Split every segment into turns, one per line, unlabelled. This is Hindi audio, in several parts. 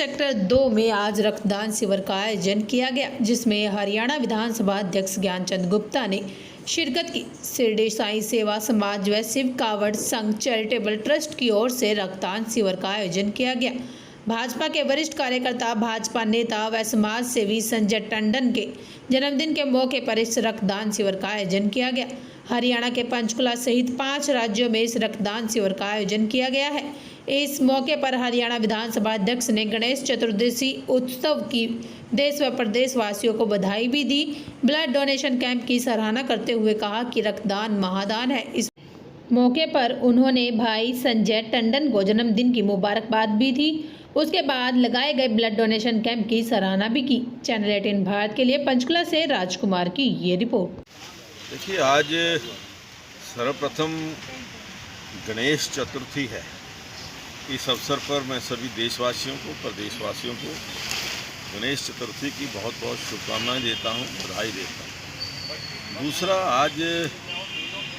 सेक्टर 2 में आज रक्तदान शिविर का आयोजन किया गया, जिसमें हरियाणा विधानसभा अध्यक्ष ज्ञानचंद गुप्ता ने शिरकत की। शिरडी साईं सेवा समाज व शिव कावड़ संघ चैरिटेबल ट्रस्ट की ओर से रक्तदान शिविर का आयोजन किया गया। भाजपा के वरिष्ठ कार्यकर्ता, भाजपा नेता व समाज सेवी संजय टंडन के जन्मदिन के मौके पर इस रक्तदान शिविर का आयोजन किया गया। हरियाणा के पंचकुला सहित 5 राज्यों में इस रक्तदान शिविर का आयोजन किया गया है। इस मौके पर हरियाणा विधानसभा अध्यक्ष ने गणेश चतुर्दशी उत्सव की देश व प्रदेश वासियों को बधाई भी दी। ब्लड डोनेशन कैंप की सराहना करते हुए कहा कि रक्तदान महादान है। इस मौके पर उन्होंने भाई संजय टंडन को जन्मदिन की मुबारकबाद भी दी। उसके बाद लगाए गए ब्लड डोनेशन कैंप की सराहना भी की। चैनल 18 भारत के लिए पंचकुला से राजकुमार की ये रिपोर्ट।
देखिए, आज सर्वप्रथम गणेश चतुर्थी है। इस अवसर पर मैं सभी देशवासियों को, प्रदेशवासियों को गणेश चतुर्थी की बहुत बहुत शुभकामनाएं देता हूं, बधाई देता हूं। दूसरा, आज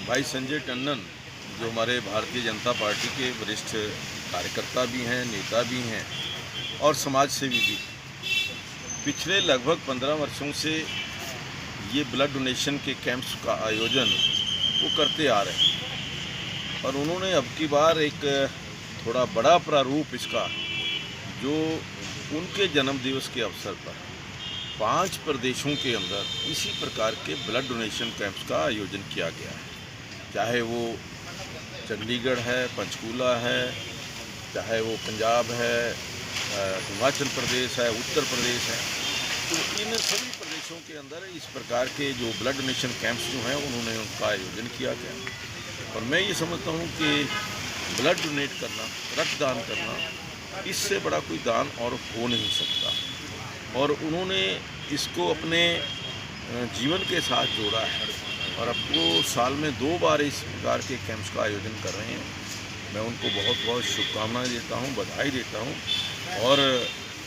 भाई संजय टंडन जो हमारे भारतीय जनता पार्टी के वरिष्ठ कार्यकर्ता भी हैं, नेता भी हैं और समाज सेवी भी, पिछले लगभग 15 वर्षों से ये ब्लड डोनेशन के कैंप्स का आयोजन वो करते आ रहे हैं और उन्होंने अब की बार एक थोड़ा बड़ा प्रारूप इसका, जो उनके जन्मदिवस के अवसर पर 5 प्रदेशों के अंदर इसी प्रकार के ब्लड डोनेशन कैंप्स का आयोजन किया गया है। चाहे वो चंडीगढ़ है, पंचकुला है, चाहे वो पंजाब है, हिमाचल प्रदेश है, उत्तर प्रदेश है, तो इन सभी प्रदेशों के अंदर इस प्रकार के जो ब्लड डोनेशन कैंप्स जो हैं उन्होंने उनका आयोजन किया गया। और मैं ये समझता हूँ कि ब्लड डोनेट करना, रक्तदान करना, इससे बड़ा कोई दान और हो नहीं सकता। और उन्होंने इसको अपने जीवन के साथ जोड़ा है और अब वो साल में 2 बार इस प्रकार के कैंप्स का आयोजन कर रहे हैं। मैं उनको बहुत बहुत शुभकामनाएं देता हूं, बधाई देता हूं। और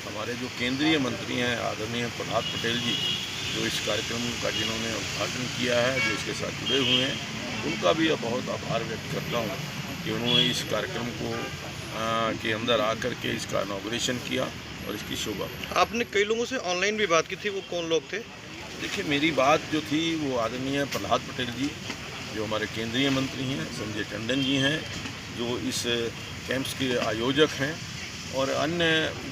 हमारे जो केंद्रीय मंत्री हैं आदरणीय प्रहलाद पटेल जी, जो इस कार्यक्रम का जिन्होंने उद्घाटन किया है, जो इसके साथ जुड़े हुए हैं, उनका भी बहुत आभार व्यक्त करता हूं कि उन्होंने इस कार्यक्रम को के अंदर आकर के इसका इनॉग्रेशन किया और इसकी शोभा।
आपने कई लोगों से ऑनलाइन भी बात की थी, वो कौन लोग थे?
देखिए, मेरी बात जो थी वो आदरणीय प्रहलाद पटेल जी, जो हमारे केंद्रीय मंत्री हैं, संजय टंडन जी हैं, जो इस कैंप्स के आयोजक हैं, और अन्य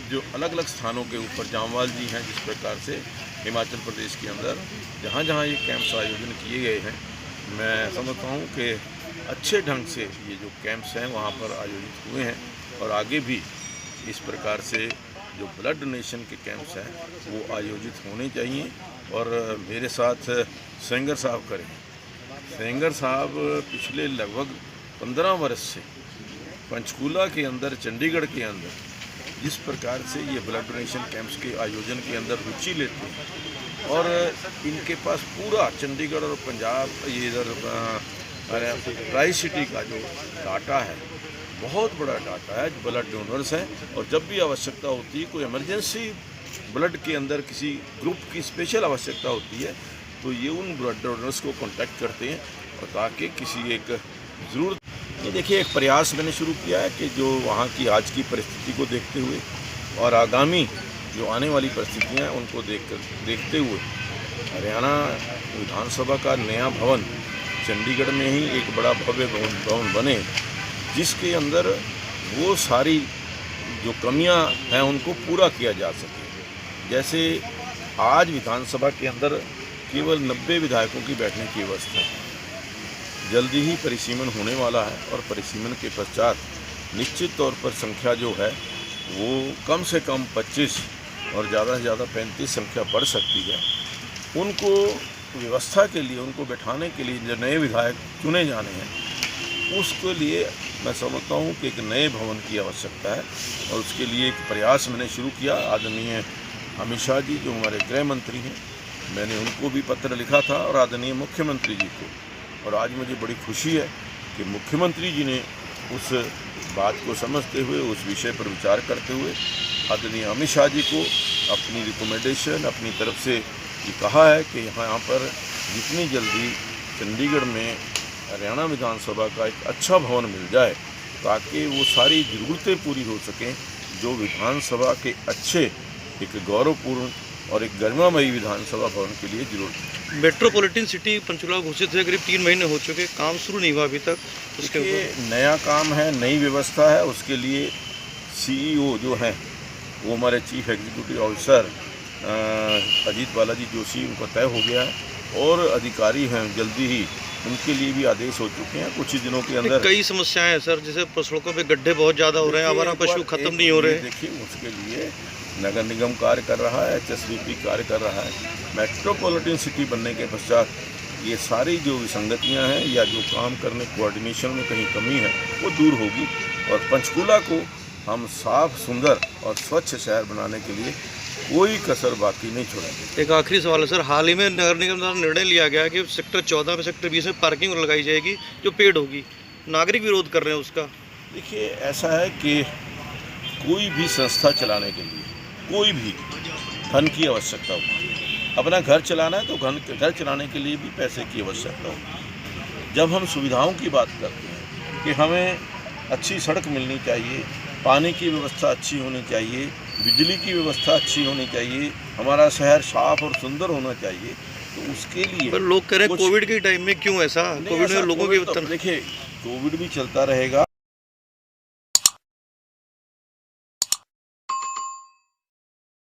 जो अलग अलग स्थानों के ऊपर जामवाल जी हैं, जिस प्रकार से हिमाचल प्रदेश के अंदर जहाँ जहाँ ये कैंप्स आयोजन किए गए हैं, मैं समझता हूँ कि अच्छे ढंग से ये जो कैंप्स हैं वहाँ पर आयोजित हुए हैं और आगे भी इस प्रकार से जो ब्लड डोनेशन के कैंप्स हैं वो आयोजित होने चाहिए। और मेरे साथ सेंगर साहब करें। सेंगर साहब पिछले लगभग 15 वर्ष से पंचकुला के अंदर, चंडीगढ़ के अंदर जिस प्रकार से ये ब्लड डोनेशन कैंप्स के आयोजन के अंदर रुचि लेते हैं और इनके पास पूरा चंडीगढ़ और पंजाब, ये इधर ट्राई सिटी का जो डाटा है, बहुत बड़ा डाटा है, ब्लड डोनर्स हैं। और जब भी आवश्यकता होती है, कोई इमरजेंसी ब्लड के अंदर किसी ग्रुप की स्पेशल आवश्यकता होती है, तो ये उन ब्लड डोनर्स को कांटेक्ट करते हैं और ताकि किसी एक ज़रूरत। ये देखिए, एक प्रयास मैंने शुरू किया है कि जो वहाँ की आज की परिस्थिति को देखते हुए और आगामी जो आने वाली परिस्थितियाँ हैं उनको देखते हुए हरियाणा विधानसभा का नया भवन चंडीगढ़ में ही एक बड़ा भव्य भवन बने, जिसके अंदर वो सारी जो कमियां हैं उनको पूरा किया जा सके। जैसे आज विधानसभा के अंदर केवल 90 विधायकों की बैठने की व्यवस्था है। जल्दी ही परिसीमन होने वाला है और परिसीमन के पश्चात निश्चित तौर पर संख्या जो है वो कम से कम 25 और ज़्यादा से ज़्यादा 35 संख्या बढ़ सकती है। उनको व्यवस्था के लिए, उनको बैठाने के लिए जो नए विधायक चुने जाने हैं, उसके लिए मैं समझता हूँ कि एक नए भवन की आवश्यकता है और उसके लिए एक प्रयास मैंने शुरू किया। आदरणीय अमित शाह जी, जो हमारे गृह मंत्री हैं, मैंने उनको भी पत्र लिखा था और आदरणीय मुख्यमंत्री जी को। और आज मुझे बड़ी खुशी है कि मुख्यमंत्री जी ने उस बात को समझते हुए, उस विषय पर विचार करते हुए आदरणीय अमित शाह जी को अपनी रिकमेंडेशन अपनी तरफ से ये कहा है कि यहाँ पर जितनी जल्दी चंडीगढ़ में हरियाणा विधानसभा का एक अच्छा भवन मिल जाए ताकि वो सारी ज़रूरतें पूरी हो सकें जो विधानसभा के अच्छे एक गौरवपूर्ण और एक गरिमामयी विधानसभा भवन के लिए जरूरत है।
मेट्रोपॉलिटन सिटी पंचकुला घोषित है, करीब 3 महीने हो चुके, काम शुरू नहीं हुआ अभी तक। उसके
ये नया काम है, नई व्यवस्था है। उसके लिए CEO जो हैं वो हमारे chief executive officer Ajit Balaji Joshi, उनका तय हो गया है और अधिकारी हैं जल्दी ही उनके लिए भी आदेश हो चुके हैं कुछ ही दिनों के अंदर।
कई समस्याएं हैं सर, जैसे सड़कों पे गड्ढे बहुत ज़्यादा हो रहे हैं, आवारा पशु खत्म नहीं हो रहे।
देखिए उसके लिए नगर निगम कार्य कर रहा है, HSBP कार्य कर रहा है। मेट्रोपॉलिटन सिटी बनने के पश्चात ये सारी जो विसंगतियां हैं या जो काम करने कोऑर्डिनेशन में कहीं कमी है वो दूर होगी और पंचकुला को हम साफ, सुंदर और स्वच्छ शहर बनाने के लिए कोई कसर बाकी नहीं छोड़ेंगे।
एक आखिरी सवाल है सर, हाल ही में नगर निगम द्वारा निर्णय लिया गया कि सेक्टर 14 में सेक्टर 20 में पार्किंग लगाई जाएगी जो पेड होगी, नागरिक विरोध कर रहे हैं उसका।
देखिए ऐसा है कि कोई भी संस्था चलाने के लिए कोई भी धन की आवश्यकता होती है। अपना घर चलाना है तो घर चलाने के लिए भी पैसे की आवश्यकता होती है। जब हम सुविधाओं की बात करते हैं कि हमें अच्छी सड़क मिलनी चाहिए, पानी की व्यवस्था अच्छी होनी चाहिए, बिजली की व्यवस्था अच्छी होनी चाहिए, हमारा शहर साफ और सुंदर होना चाहिए, तो उसके लिए
पर लोग कह रहे हैं कोविड के टाइम में क्यों ऐसा, कोविड में लोगों की
देखिए कोविड भी चलता रहेगा।